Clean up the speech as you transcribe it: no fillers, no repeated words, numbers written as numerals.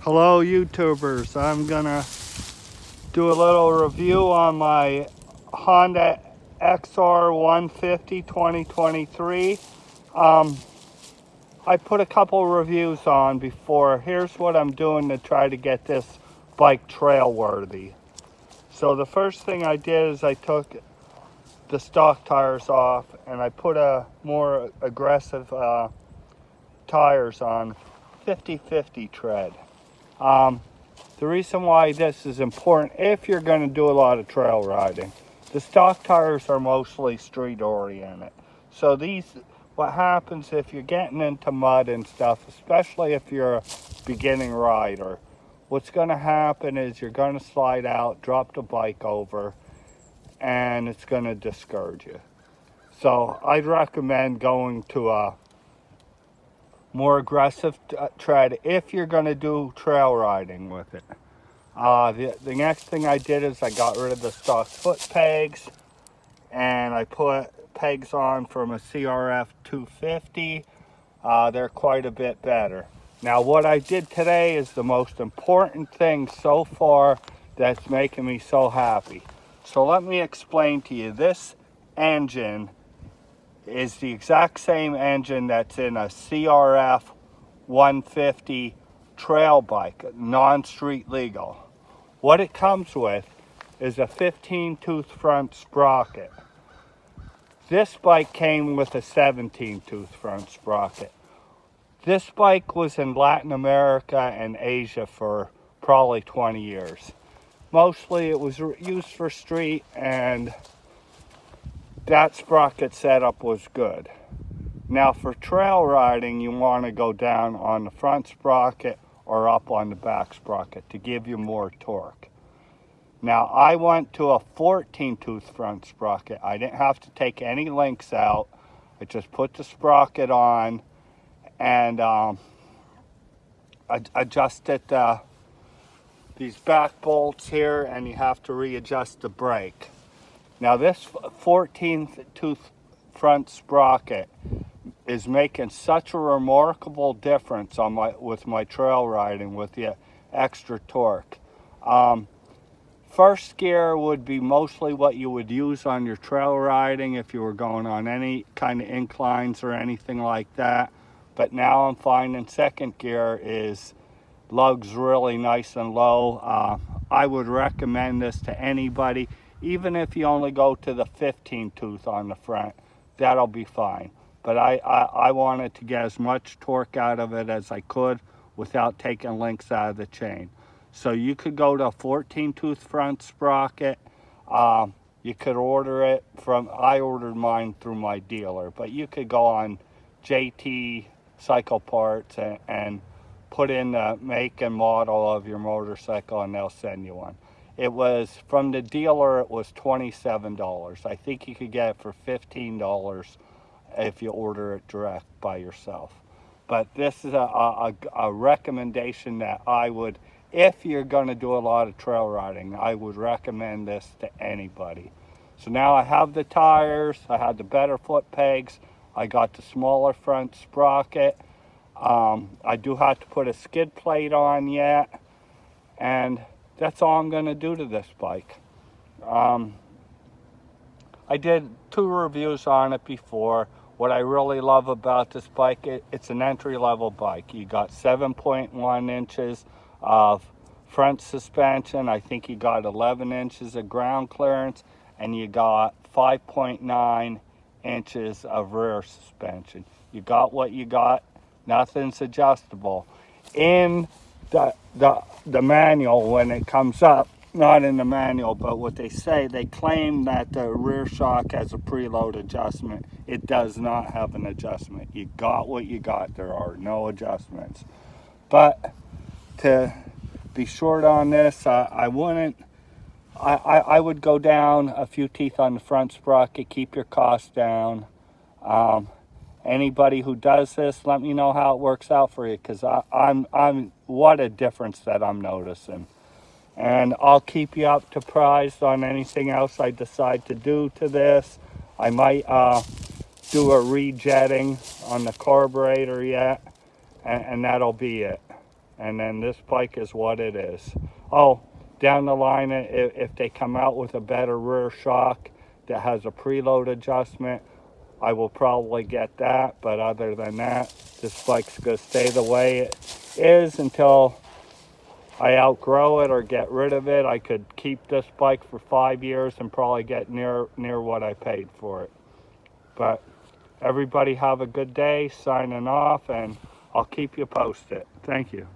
Hello YouTubers, I'm gonna do a little review on my Honda XR150 2023. I put a couple reviews on before. Here's what I'm doing to try to get this bike trail worthy. So the first thing I did is I took the stock tires off and I put a more aggressive tires on 50/50 tread. The reason why this is important, if you're going to do a lot of trail riding, the stock tires are mostly street oriented. So what happens if you're getting into mud and stuff, especially if you're a beginning rider, what's going to happen is you're going to slide out, drop the bike over, and it's going to discourage you. So I'd recommend going to a more aggressive tread if you're going to do trail riding with it. The next thing I did is I got rid of the stock foot pegs and I put pegs on from a CRF 250. They're quite a bit better. Now what I did today is the most important thing so far that's making me so happy. So let me explain to you. This engine is the exact same engine that's in a CRF 150 trail bike, non-street legal. What it comes with is a 15-tooth front sprocket. This bike came with a 17-tooth front sprocket. This bike was in Latin America and Asia for probably 20 years. Mostly it was used for street, and that sprocket setup was good. Now for trail riding, you want to go down on the front sprocket or up on the back sprocket to give you more torque. Now I went to a 14-tooth front sprocket. I didn't have to take any links out. I just put the sprocket on and adjusted these back bolts here, and you have to readjust the brake. Now this 14-tooth front sprocket is making such a remarkable difference with my trail riding with the extra torque. First gear would be mostly what you would use on your trail riding if you were going on any kind of inclines or anything like that. But now I'm finding second gear lugs really nice and low. I would recommend this to anybody. Even if you only go to the 15 tooth on the front, that'll be fine. But I wanted to get as much torque out of it as I could without taking links out of the chain. So you could go to a 14-tooth front sprocket. You could order it I ordered mine through my dealer, but you could go on JT Cycle Parts and put in the make and model of your motorcycle and they'll send you one. It was, from the dealer, it was $27. I think you could get it for $15 if you order it direct by yourself. But this is a recommendation that I would, if you're going to do a lot of trail riding, I would recommend this to anybody. So now I have the tires, I have the better foot pegs, I got the smaller front sprocket. I do have to put a skid plate on yet, and that's all I'm going to do to this bike. I did 2 reviews on it before. What I really love about this bike, it's an entry-level bike. You got 7.1 inches of front suspension. I think you got 11 inches of ground clearance, and you got 5.9 inches of rear suspension. You got what you got. Nothing's adjustable. In the manual, when it comes up, not in the manual, but what they claim that the rear shock has a preload adjustment. It does not have an adjustment. You got what you got. There are no adjustments. But to be short on this, I would go down a few teeth on the front sprocket, keep your costs down. Anybody who does this, let me know how it works out for you, because I'm what a difference that I'm noticing. And I'll keep you up to apprised on anything else I decide to do to this. I might do a rejetting on the carburetor yet, and that'll be it. And then this bike is what it is. Oh, down the line, if they come out with a better rear shock that has a preload adjustment, I will probably get that. But other than that, this bike's going to stay the way it is until I outgrow it or get rid of it. I could keep this bike for 5 years and probably get near what I paid for it. But everybody have a good day. Signing off, and I'll keep you posted. Thank you.